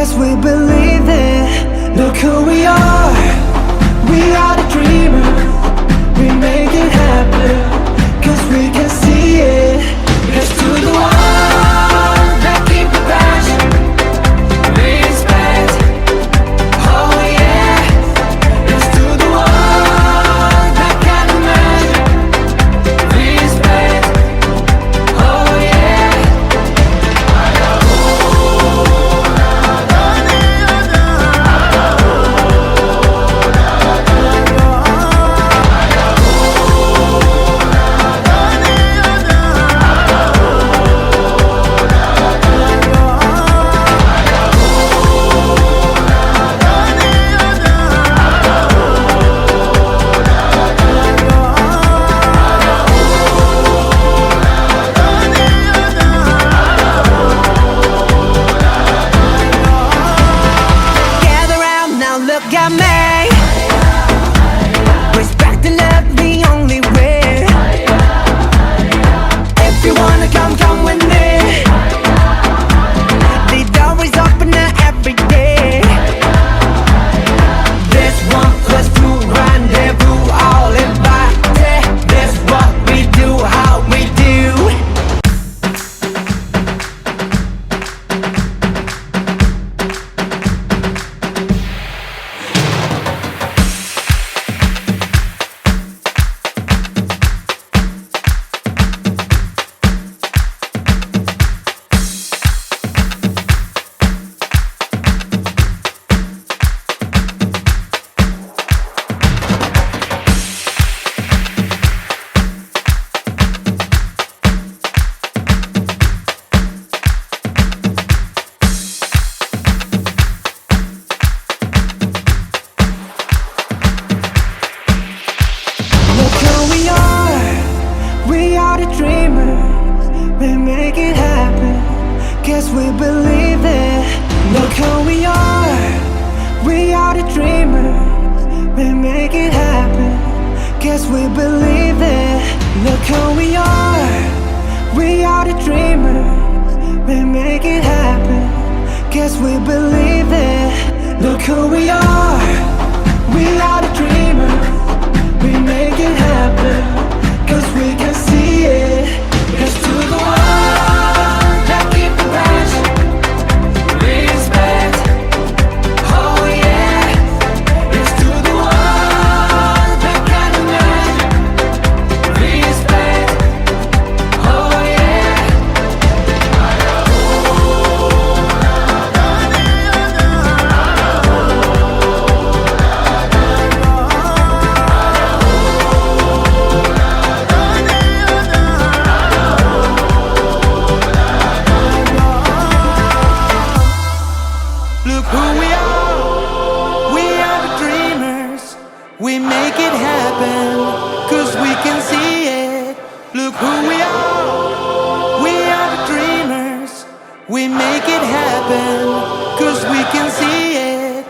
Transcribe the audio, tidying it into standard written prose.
Guess we believe it. Look who we are. We are the dreamers. We make it happen. Cause we can see it. Here's to the ones that keep the passion. Respect. Oh yeah. Here's to the ones that can't imagine. Respect. Oh yeah. Gather round now, look at me. Respect and love the only way. If you wanna come, come with me. The door is open every day. This 1+2 rendezvous, all invited. This what we do, how we do. Look who we are. We are the dreamers. We make it happen. Guess we believe it. Look who we are. We are the dreamers. We make it happen. Guess we believe it. Look who we are. We are the dreamers. We make it happen. Guess we believe it. Look who we are. We are the dreamers. We make it happen, cause we can see it. Here's to the ones that keep the passion. Respect. Oh yeah. Here's to the ones that can't imagine. Respect. Oh yeah. Look who we are. We are the dreamers. We make it happen, cause we can see it. Look who we are. We are the dreamers. We make it happen, cause we can see it.